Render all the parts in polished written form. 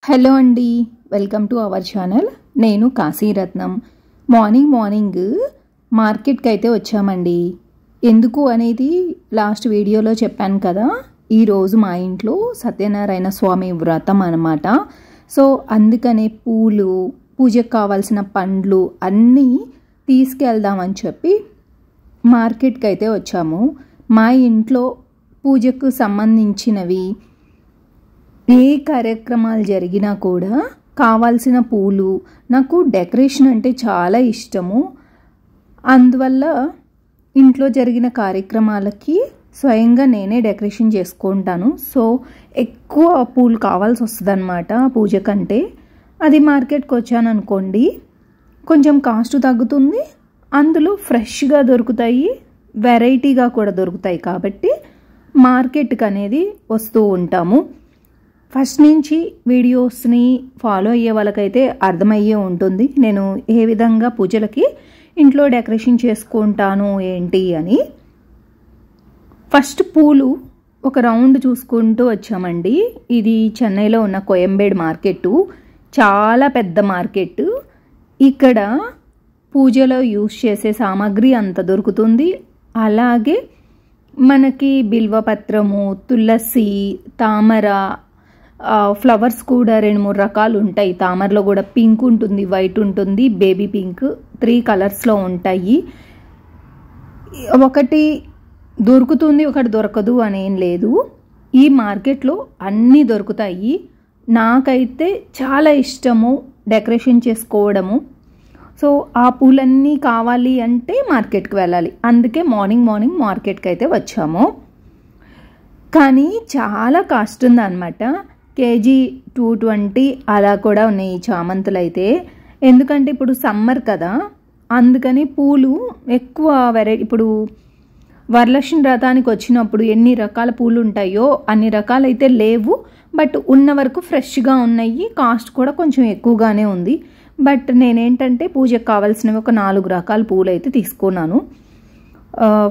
Hello అండి, welcome to our channel. నేను కాశీరత్నం. Morning మార్కెట్కి అయితే వచ్చామండి. ఎందుకు అనేది లాస్ట్ వీడియోలో చెప్పాను కదా. ఈరోజు మా ఇంట్లో సత్యనారాయణ స్వామి వ్రతం అన్నమాట. సో అందుకనే పూలు, పూజకు కావాల్సిన పండ్లు అన్నీ తీసుకెళ్దామని చెప్పి మార్కెట్కి అయితే వచ్చాము. మా ఇంట్లో పూజకు సంబంధించినవి ఏ కార్యక్రమాలు జరిగినా కూడా కావాల్సిన పూలు, నాకు డెకరేషన్ అంటే చాలా ఇష్టము. అందువల్ల ఇంట్లో జరిగిన కార్యక్రమాలకి స్వయంగా నేనే డెకరేషన్ చేసుకుంటాను. సో ఎక్కువ పూలు కావాల్సి వస్తుంది అన్నమాట పూజ కంటే. అది మార్కెట్కి వచ్చాను అనుకోండి, కొంచెం కాస్ట్ తగ్గుతుంది, అందులో ఫ్రెష్గా దొరుకుతాయి, వెరైటీగా కూడా దొరుకుతాయి. కాబట్టి మార్కెట్కి అనేది వస్తూ ఉంటాము. ఫస్ట్ నుంచి వీడియోస్ని ఫాలో అయ్యే వాళ్ళకైతే అర్థమయ్యే ఉంటుంది నేను ఏ విధంగా పూజలకి ఇంట్లో డెకరేషన్ చేసుకుంటాను ఏంటి అని. ఫస్ట్ పూలు ఒక రౌండ్ చూసుకుంటూ వచ్చామండి. ఇది చెన్నైలో ఉన్న కోయంబేడ్ మార్కెట్, చాలా పెద్ద మార్కెట్. ఇక్కడ పూజలో యూజ్ చేసే సామాగ్రి అంత దొరుకుతుంది. అలాగే మనకి బిల్వపత్రము, తులసి, తామర, ఫ్లవర్స్ కూడా 2-3 రకాలు ఉంటాయి. తామరలో కూడా పింక్ ఉంటుంది, వైట్ ఉంటుంది, బేబీ పింక్, 3 కలర్స్లో ఉంటాయి. ఒకటి దొరుకుతుంది, ఒకటి దొరకదు అనేం లేదు. ఈ మార్కెట్లో అన్నీ దొరుకుతాయి. నాకైతే చాలా ఇష్టము డెకరేషన్ చేసుకోవడము. సో ఆ పూలన్నీ కావాలి అంటే మార్కెట్కి వెళ్ళాలి. అందుకే మార్నింగ్ మార్కెట్కి అయితే వచ్చాము. కానీ చాలా కాస్ట్ ఉందన్నమాట. కేజీ 220 అలా కూడా ఉన్నాయి చామంతులు అయితే. ఎందుకంటే ఇప్పుడు సమ్మర్ కదా, అందుకని పూలు ఎక్కువ వెరైటీ. ఇప్పుడు వరలక్ష్మి వ్రతానికి వచ్చినప్పుడు ఎన్ని రకాల పూలు ఉంటాయో అన్ని రకాలైతే లేవు. బట్ ఉన్న వరకు ఫ్రెష్గా ఉన్నాయి. కాస్ట్ కూడా కొంచెం ఎక్కువగానే ఉంది. బట్ నేనేంటంటే పూజకు కావాల్సినవి ఒక 4 రకాల పూలు అయితే తీసుకున్నాను.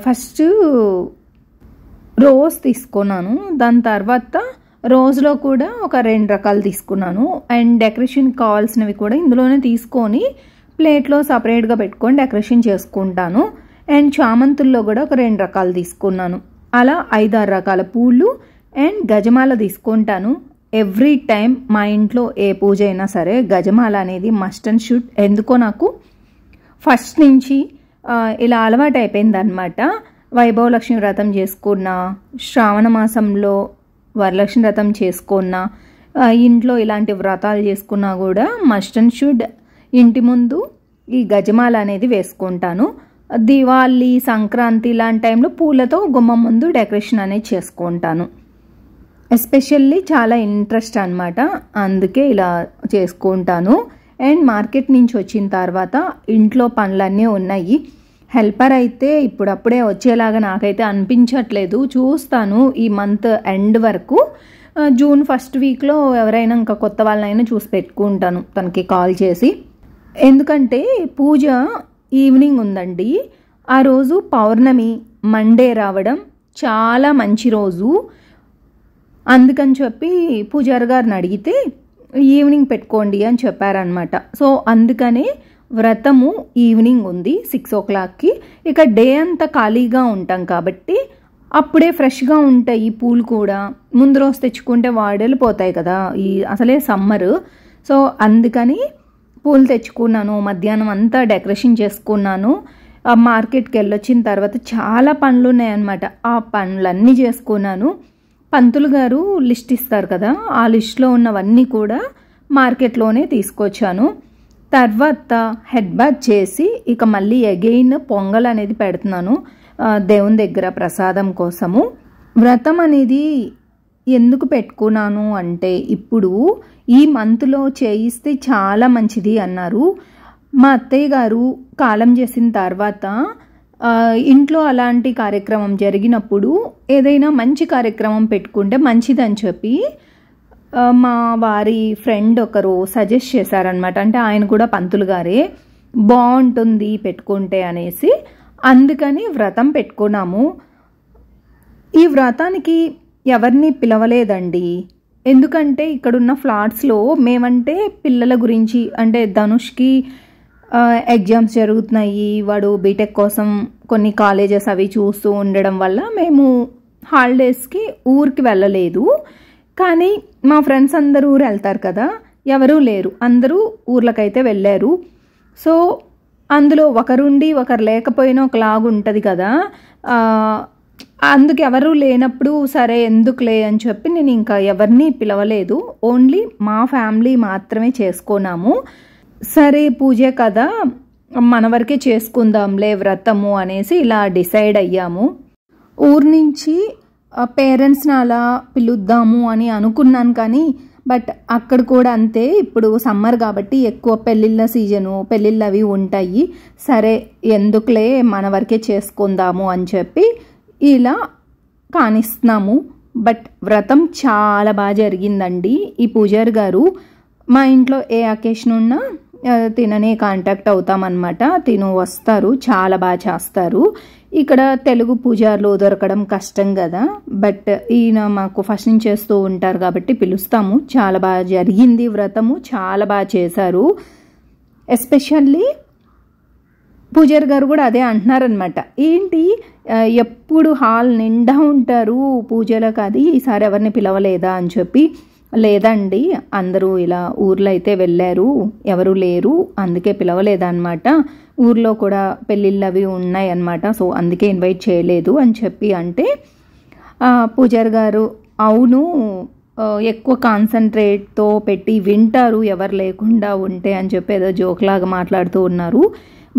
ఫస్ట్ రోజ్ తీసుకున్నాను. దాని తర్వాత రోజులో కూడా ఒక 2 రకాలు తీసుకున్నాను. అండ్ డెకరేషన్ కావాల్సినవి కూడా ఇందులోనే తీసుకొని ప్లేట్లో సపరేట్గా పెట్టుకొని డెకరేషన్ చేసుకుంటాను. అండ్ చామంతుల్లో కూడా ఒక 2 రకాలు తీసుకున్నాను. అలా 5-6 రకాల పూలు అండ్ గజమాల తీసుకుంటాను. ఎవ్రీ టైం మా ఇంట్లో ఏ పూజ అయినా సరే గజమాల అనేది మస్ట్ అండ్ షుడ్. ఎందుకో నాకు ఫస్ట్ నుంచి ఇలా అలవాటు అయిపోయింది అనమాట. వైభవలక్ష్మి వ్రతం చేసుకున్నా, శ్రావణ మాసంలో వరలక్ష్మి వ్రతం చేసుకున్నా, ఇంట్లో ఇలాంటి వ్రతాలు చేసుకున్నా కూడా మస్ట్ అండ్ షుడ్ ఇంటి ముందు ఈ గజమాల అనేది వేసుకుంటాను. దివాళీ, సంక్రాంతి ఇలాంటి టైంలో పూలతో గుమ్మం ముందు డెకరేషన్ అనేది చేసుకుంటాను. ఎస్పెషల్లీ చాలా ఇంట్రెస్ట్ అనమాట, అందుకే ఇలా చేసుకుంటాను. అండ్ మార్కెట్ నుంచి వచ్చిన తర్వాత ఇంట్లో పనులన్నీ ఉన్నాయి. హెల్పర్ అయితే ఇప్పుడప్పుడే వచ్చేలాగా నాకైతే అనిపించట్లేదు. చూస్తాను ఈ మంత్ ఎండ్ వరకు. జూన్ ఫస్ట్ వీక్లో ఎవరైనా ఇంకా కొత్త వాళ్ళనైనా చూసి పెట్టుకుంటాను తనకి కాల్ చేసి. ఎందుకంటే పూజ ఈవినింగ్ ఉందండి. ఆ రోజు పౌర్ణమి, మండే రావడం చాలా మంచి రోజు. అందుకని చెప్పి పూజారి గారిని అడిగితే ఈవినింగ్ పెట్టుకోండి అని చెప్పారనమాట. సో అందుకనే వ్రతము ఈవినింగ్ ఉంది 6 o'clockకి. ఇక డే అంతా ఖాళీగా ఉంటాం కాబట్టి అప్పుడే ఫ్రెష్గా ఉంటాయి ఈ పూలు కూడా. ముందు రోజు తెచ్చుకుంటే వాడెళ్ళిపోతాయి కదా, ఈ అసలే సమ్మరు. సో అందుకని పూలు తెచ్చుకున్నాను. మధ్యాహ్నం అంతా డెకరేషన్ చేసుకున్నాను. మార్కెట్కి వెళ్ళొచ్చిన తర్వాత చాలా పనులు ఉన్నాయన్నమాట. ఆ పనులన్నీ చేసుకున్నాను. పంతులు గారు లిస్ట్ ఇస్తారు కదా, ఆ లిస్ట్లో ఉన్నవన్నీ కూడా మార్కెట్లోనే తీసుకొచ్చాను. తర్వాత హెడ్ బాత్ చేసి ఇక మళ్ళీ అగైన్ పొంగల్ అనేది పెడుతున్నాను దేవుని దగ్గర ప్రసాదం కోసము. వ్రతం అనేది ఎందుకు పెట్టుకున్నాను అంటే, ఇప్పుడు ఈ మంత్లో చేయిస్తే చాలా మంచిది అన్నారు. మా అత్తయ్య గారు కాలం చేసిన తర్వాత ఇంట్లో అలాంటి కార్యక్రమం జరిగినప్పుడు ఏదైనా మంచి కార్యక్రమం పెట్టుకుంటే మంచిదని చెప్పి మా వారి ఫ్రెండ్ ఒకరు సజెస్ట్ చేశారనమాట. అంటే ఆయన కూడా పంతులు గారే, బాగుంటుంది పెట్టుకుంటే అనేసి. అందుకని వ్రతం పెట్టుకున్నాము. ఈ వ్రతానికి ఎవరిని పిలవలేదండి. ఎందుకంటే ఇక్కడున్న ఫ్లాట్స్లో మేమంటే పిల్లల గురించి, అంటే ధనుష్కి ఎగ్జామ్స్ జరుగుతున్నాయి, వాడు బీటెక్ కోసం కొన్ని కాలేజెస్ అవి చూస్తూ ఉండడం వల్ల మేము హాలిడేస్కి ఊరికి వెళ్ళలేదు. కానీ మా ఫ్రెండ్స్ అందరూ ఊరు వెళ్తారు కదా, ఎవరూ లేరు, అందరూ ఊర్లకైతే వెళ్ళారు. సో అందులో ఒకరుండి ఒకరు లేకపోయినా ఒకలాగా ఉంటుంది కదా, అందుకు ఎవరు లేనప్పుడు సరే ఎందుకులే అని చెప్పి నేను ఇంకా ఎవరిని పిలవలేదు, ఓన్లీ మా ఫ్యామిలీ మాత్రమే చేసుకున్నాము. సరే పూజే కదా మన వరకే చేసుకుందాంలే వ్రతము అనేసి ఇలా డిసైడ్ అయ్యాము. ఊరు నుంచి పేరెంట్స్ని అలా పిలుద్దాము అని అనుకున్నాను, కానీ బట్ అక్కడ కూడా అంతే, ఇప్పుడు సమ్మర్ కాబట్టి ఎక్కువ పెళ్ళిళ్ళ సీజను, పెళ్ళిళ్ళు అవి ఉంటాయి, సరే ఎందుకులే మన వరకే చేసుకుందాము అని చెప్పి ఇలా కానిస్తున్నాము. బట్ వ్రతం చాలా బాగా జరిగిందండి. ఈ పూజారి గారు మా ఇంట్లో ఏ అకేషన్ ఉన్నా తిననే కాంటాక్ట్ అవుతామన్నమాట, తిను వస్తారు, చాలా బాగా చేస్తారు. ఇక్కడ తెలుగు పూజారులు దొరకడం కష్టం కదా, బట్ ఈయన మాకు ఫస్ట్ నుంచి చేస్తూ ఉంటారు కాబట్టి పిలుస్తాము. చాలా బాగా జరిగింది వ్రతము, చాలా బాగా చేశారు. ఎస్పెషల్లీ పూజారి గారు కూడా అదే అంటున్నారనమాట, ఏంటి ఎప్పుడు హాల్ నిండా ఉంటారు పూజలకు, అది ఈసారి ఎవరిని పిలవలేదా అని చెప్పి. లేదండి, అందరూ ఇలా ఊర్లో అయితే వెళ్ళారు, ఎవరు లేరు, అందుకే పిలవలేదన్నమాట. ఊర్లో కూడా పెళ్ళిళ్ళు అవి ఉన్నాయి అన్నమాట, సో అందుకే ఇన్వైట్ చేయలేదు అని చెప్పి అంటే పూజారి గారు అవును ఎక్కువ కాన్సన్ట్రేట్తో పెట్టి వింటారు ఎవరు లేకుండా ఉంటే అని చెప్పి ఏదో జోక్లాగా మాట్లాడుతూ ఉన్నారు.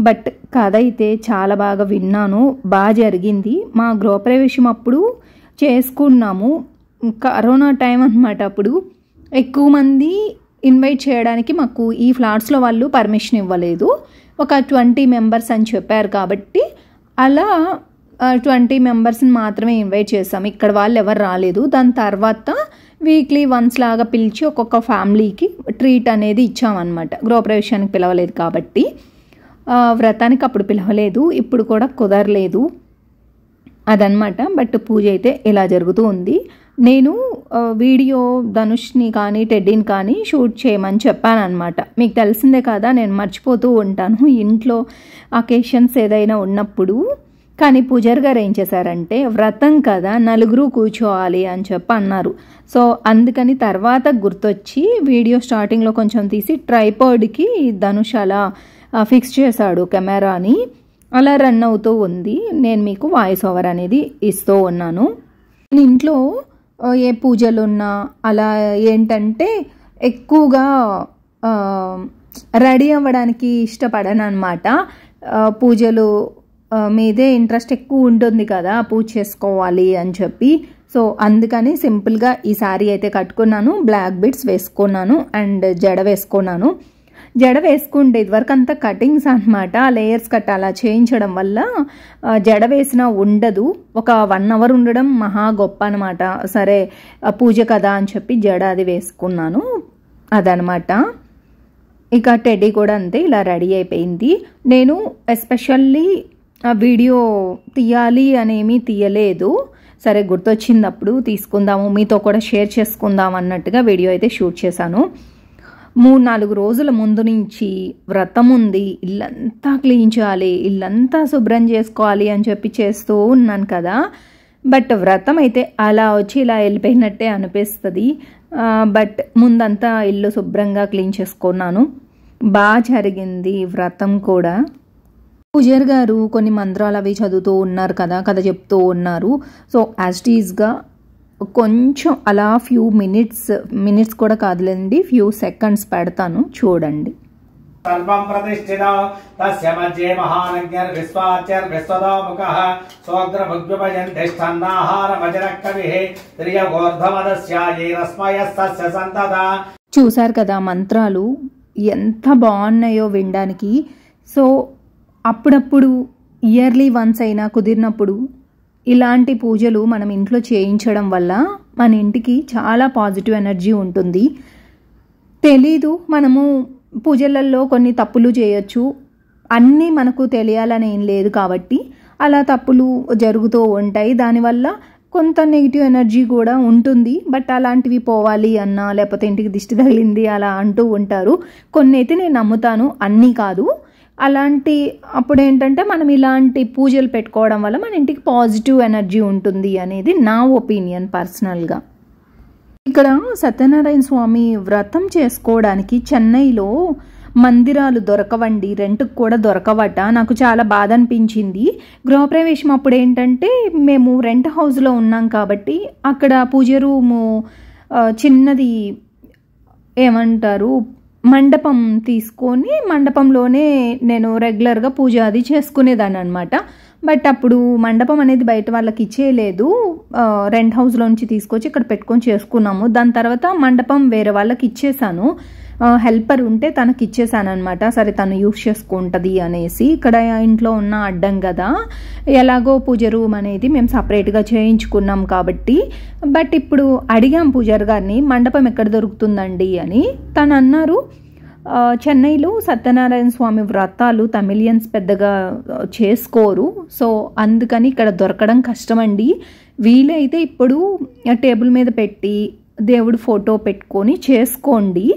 బట్ కథ అయితే చాలా బాగా విన్నాను, బాగా జరిగింది. మా గృహప్రవేశం అప్పుడు చేసుకున్నాము, కరోనా టైం అన్నమాట. అప్పుడు ఎక్కువ మంది ఇన్వైట్ చేయడానికి మాకు ఈ ఫ్లాట్స్లో వాళ్ళు పర్మిషన్ ఇవ్వలేదు, ఒక 20 మెంబర్స్ అని చెప్పారు కాబట్టి అలా 20 మెంబర్స్ని మాత్రమే ఇన్వైట్ చేసాము. ఇక్కడ వాళ్ళు ఎవరు రాలేదు. దాని తర్వాత వీక్లీ వన్స్ లాగా పిలిచి ఒక్కొక్క ఫ్యామిలీకి ట్రీట్ అనేది ఇచ్చామన్నమాట. గృహప్రవేశానికి పిలవలేదు కాబట్టి, వ్రతానికి అప్పుడు పిలవలేదు, ఇప్పుడు కూడా కుదరలేదు అదనమాట. బట్ పూజ అయితే ఇలా జరుగుతూ ఉంది. నేను వీడియో ధనుష్ని కానీ టెడ్డీని కానీ షూట్ చేయమని చెప్పాను అనమాట. మీకు తెలిసిందే కదా, నేను మర్చిపోతూ ఉంటాను ఇంట్లో అకేషన్స్ ఏదైనా ఉన్నప్పుడు. కానీ పూజారి గారు ఏం చేశారంటే, వ్రతం కదా నలుగురు కూర్చోవాలి అని చెప్పి అన్నారు. సో అందుకని తర్వాత గుర్తొచ్చి వీడియో స్టార్టింగ్లో కొంచెం తీసి ట్రైపాడ్కి ధనుష్ అలా ఫిక్స్ చేశాడు కెమెరాని, అలా రన్ అవుతూ ఉంది. నేను మీకు వాయిస్ ఓవర్ అనేది ఇస్తూ ఉన్నాను. ఇంట్లో ఏ పూజలు ఉన్నా అలా ఏంటంటే ఎక్కువగా రెడీ అవ్వడానికి ఇష్టపడను అనమాట. పూజలు మీదే ఇంట్రెస్ట్ ఎక్కువ ఉంటుంది కదా, పూజ చేసుకోవాలి అని చెప్పి. సో అందుకని సింపుల్గా ఈ శారీ అయితే కట్టుకున్నాను, బ్లాక్ బిట్స్ వేసుకున్నాను అండ్ జడ వేసుకున్నాను. జడ వేసుకుంటే ఇదివరకు అంతా కటింగ్స్ అనమాట, లేయర్స్ కట్ అలా చేయించడం వల్ల జడ వేసినా ఉండదు. ఒక 1 అవర్ ఉండడం మహా గొప్ప అనమాట. సరే పూజ కదా అని చెప్పి జడ అది వేసుకున్నాను అదనమాట. ఇక టెడ్డీ కూడా అంతే ఇలా రెడీ అయిపోయింది. నేను ఎస్పెషల్లీ వీడియో తీయాలి అనేమి తీయలేదు, సరే గుర్తొచ్చినప్పుడు తీసుకుందాము మీతో కూడా షేర్ చేసుకుందాం అన్నట్టుగా వీడియో అయితే షూట్ చేశాను. 3-4 రోజుల ముందు నుంచి వ్రతం ఉంది, ఇల్లంతా క్లీన్ చేయాలి, ఇల్లంతా శుభ్రం చేసుకోవాలి అని చెప్పి చేస్తూ ఉన్నాను కదా. బట్ వ్రతం అయితే అలా వచ్చి ఇలా వెళ్ళిపోయినట్టే అనిపిస్తుంది. బట్ ముందంతా ఇల్లు శుభ్రంగా క్లీన్ చేసుకున్నాను, బాగా జరిగింది వ్రతం కూడా. పూజారి గారు కొన్ని మంత్రాలు అవి చదువుతూ ఉన్నారు కదా, కథ చెప్తూ ఉన్నారు. సో యాజ్ టీజ్గా కొంచెం అలా ఫ్యూ మినిట్స్ కూడా కాదులేండి, ఫ్యూ సెకండ్స్ పెడతాను చూడండి. సర్వం ప్రతిష్ఠితం తస్య మధ్యే మహానజ్ఞర్ విశ్వాచ్యర్ విశ్వదోముఖః సోగ్రభుగ్యుపయన్ తిష్టన్నాహారమజరక్కవిః త్రియగోర్ధ్వమదస్యాయైరస్మయస్తస్య సంతదా. చూశారు కదా మంత్రాలు ఎంత బాగున్నాయో వినడానికి. సో అప్పుడప్పుడు ఇయర్లీ వన్స్ అయినా కుదిరినప్పుడు ఇలాంటి పూజలు మనం ఇంట్లో చేయించడం వల్ల మన ఇంటికి చాలా పాజిటివ్ ఎనర్జీ ఉంటుంది. తెలీదు, మనము పూజలలో కొన్ని తప్పులు చేయొచ్చు, అన్నీ మనకు తెలియాలని ఏం లేదు కాబట్టి అలా తప్పులు జరుగుతూ ఉంటాయి. దానివల్ల కొంత నెగిటివ్ ఎనర్జీ కూడా ఉంటుంది. బట్ అలాంటివి పోవాలి అన్నా లేకపోతే ఇంటికి దిష్టి తగిలింది అలా అంటూ ఉంటారు. కొన్ని అయితే నేను నమ్ముతాను, అన్నీ కాదు. అలాంటి అప్పుడు ఏంటంటే మనం ఇలాంటి పూజలు పెట్టుకోవడం వల్ల మన ఇంటికి పాజిటివ్ ఎనర్జీ ఉంటుంది అనేది నా ఒపీనియన్ పర్సనల్గా. ఇక్కడ సత్యనారాయణ స్వామి వ్రతం చేసుకోవడానికి చెన్నైలో మందిరాలు దొరకవండి, రెంట్కి కూడా దొరకవట. నాకు చాలా బాధ అనిపించింది. గృహప్రవేశం అప్పుడు ఏంటంటే మేము రెంట్ హౌస్లో ఉన్నాం కాబట్టి అక్కడ పూజ రూము చిన్నది ఏమంటారు మండపం తీసుకొని మండపంలోనే నేను రెగ్యులర్గా పూజ అది చేసుకునేదాన్ని అనమాట. బట్ అప్పుడు మండపం అనేది బయట వాళ్ళకి ఇచ్చేయలేదు, రెంట్ హౌస్లో నుంచి తీసుకొచ్చి ఇక్కడ పెట్టుకొని చేసుకున్నాము. దాని తర్వాత మండపం వేరే వాళ్ళకి ఇచ్చేసాను, హెల్పర్ ఉంటే తనకి ఇచ్చేసాను అనమాట. సరే తను యూజ్ చేసుకుంటుంది అనేసి. ఇక్కడ ఇంట్లో ఉన్న అడ్డం కదా, ఎలాగో పూజ రూమ్ అనేది మేము సపరేట్గా చేయించుకున్నాం కాబట్టి. బట్ ఇప్పుడు అడిగాం పూజారి గారిని మండపం ఎక్కడ దొరుకుతుందండి అని. తను అన్నారు చెన్నైలో సత్యనారాయణ స్వామి వ్రతాలు తమిళియన్స్ పెద్దగా చేసుకోరు, సో అందుకని ఇక్కడ దొరకడం కష్టమండి. వీలైతే ఇప్పుడు టేబుల్ మీద పెట్టి దేవుడు ఫోటో పెట్టుకొని చేసుకోండి.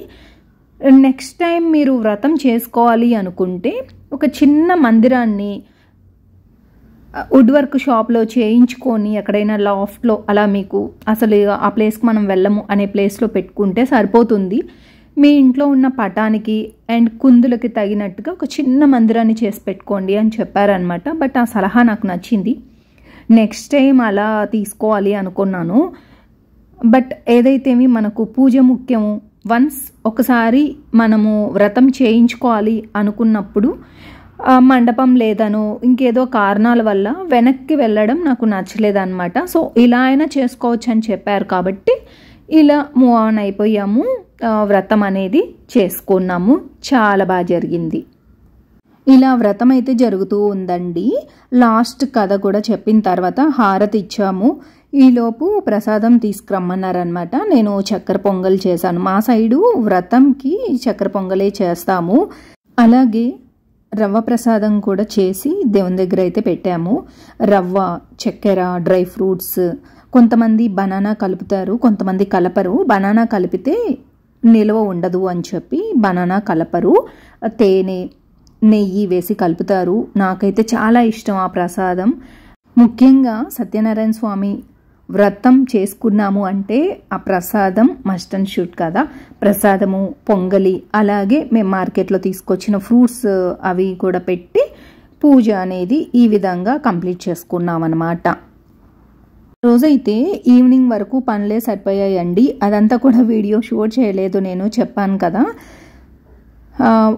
నెక్స్ట్ టైం మీరు వ్రతం చేసుకోవాలి అనుకుంటే ఒక చిన్న మందిరాన్ని వుడ్ వర్క్ షాప్లో చేయించుకొని ఎక్కడైనా లాఫ్ట్లో అలా మీకు అసలు ఆ ప్లేస్కి మనం వెళ్ళము అనే ప్లేస్లో పెట్టుకుంటే సరిపోతుంది. మీ ఇంట్లో ఉన్న పటానికి అండ్ కుందులకి తగినట్టుగా ఒక చిన్న మందిరాన్ని చేసి పెట్టుకోండి అని చెప్పారనమాట. బట్ ఆ సలహా నాకు నచ్చింది. నెక్స్ట్ టైం అలా తీసుకోవాలి అనుకున్నాను. బట్ ఏదైతేమి మనకు పూజ ముఖ్యము, వన్స్ ఒకసారి మనము వ్రతం చేయించుకోవాలి అనుకున్నప్పుడు మండపం లేదనో ఇంకేదో కారణాల వల్ల వెనక్కి వెళ్ళడం నాకు నచ్చలేదన్నమాట. సో ఇలా అయినా చేసుకోవచ్చు అని చెప్పారు కాబట్టి ఇలా మూవ్ ఆన్ అయిపోయాము. వ్రతం అనేది చేసుకున్నాము, చాలా బాగా జరిగింది. ఇలా వ్రతం అయితే జరుగుతూ ఉందండి. లాస్ట్ కథ కూడా చెప్పిన తర్వాత హారతి ఇచ్చాము. ఈలోపు ప్రసాదం తీసుకురమ్మన్నారనమాట. నేను చక్కెర పొంగల్ చేశాను. మా సైడు వ్రతంకి చక్కెర పొంగలే చేస్తాము. అలాగే రవ్వ ప్రసాదం కూడా చేసి దేవుని దగ్గర అయితే పెట్టాము. రవ్వ, చక్కెర, డ్రై ఫ్రూట్స్, కొంతమంది బనానా కలుపుతారు, కొంతమంది కలపరు. బనానా కలిపితే నిల్వ ఉండదు అని చెప్పి బనానా కలపరు. తేనె, నెయ్యి వేసి కలుపుతారు. నాకైతే చాలా ఇష్టం ఆ ప్రసాదం. ముఖ్యంగా సత్యనారాయణ స్వామి వ్రతం చేసుకున్నాము అంటే ఆ ప్రసాదం మస్ట్ అండ్ షుడ్ కదా. ప్రసాదము, పొంగలి, అలాగే మేము మార్కెట్లో తీసుకొచ్చిన ఫ్రూట్స్ అవి కూడా పెట్టి పూజ అనేది ఈ విధంగా కంప్లీట్ చేసుకున్నాం అన్నమాట. రోజైతే ఈవినింగ్ వరకు పనులే సరిపోయాయండి. అదంతా కూడా వీడియో షూట్ చేయలేదు, నేను చెప్పాను కదా.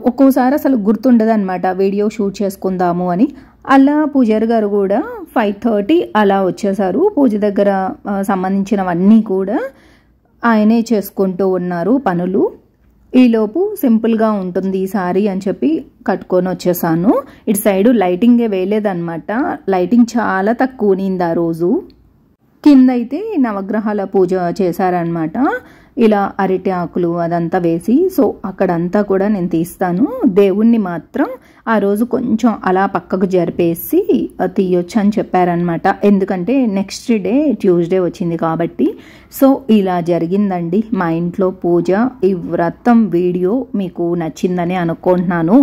ఒక్కోసారి అసలు గుర్తుండదు అనమాట వీడియో షూట్ చేసుకుందాము అని. అలా పూజారి గారు కూడా 5:30 అలా వచ్చేసారు. పూజ దగ్గర సంబంధించినవన్నీ కూడా ఆయనే చేసుకుంటూ ఉన్నారు పనులు. ఈలోపు సింపుల్గా ఉంటుంది ఈ సారీ అని చెప్పి కట్టుకొని వచ్చేసాను. ఇటు సైడు లైటింగే వేయలేదన్నమాట. లైటింగ్ చాలా తక్కువ ఉన్నింది ఆ రోజు. కింద అయితే నవగ్రహాల పూజ చేశారనమాట. ఇలా అరటి ఆకులు అదంతా వేసి, సో అక్కడంతా కూడా నేను తీస్తాను. దేవుణ్ణి మాత్రం ఆ రోజు కొంచెం అలా పక్కకు జరిపేసి తీయొచ్చు అని చెప్పారనమాట. ఎందుకంటే నెక్స్ట్ డే ట్యూస్డే వచ్చింది కాబట్టి. సో ఇలా జరిగిందండి మా ఇంట్లో పూజ. ఈ వ్రతం వీడియో మీకు నచ్చిందని అనుకుంటున్నాను.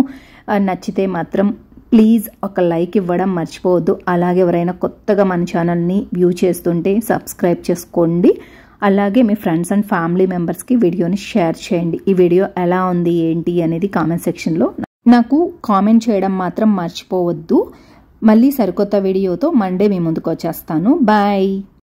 నచ్చితే మాత్రం ప్లీజ్ ఒక లైక్ ఇవ్వడం మర్చిపోవద్దు. అలాగే ఎవరైనా కొత్తగా మన ఛానల్ని వ్యూ చేస్తుంటే సబ్స్క్రైబ్ చేసుకోండి. అలాగే మీ ఫ్రెండ్స్ అండ్ ఫ్యామిలీ మెంబర్స్కి వీడియోని షేర్ చేయండి. ఈ వీడియో ఎలా ఉంది ఏంటి అనేది కామెంట్ సెక్షన్లో నాకు కామెంట్ చేయడం మాత్రం మర్చిపోవద్దు. మళ్ళీ సరికొత్త వీడియోతో మండే మీ ముందుకు వచ్చేస్తాను. బాయ్.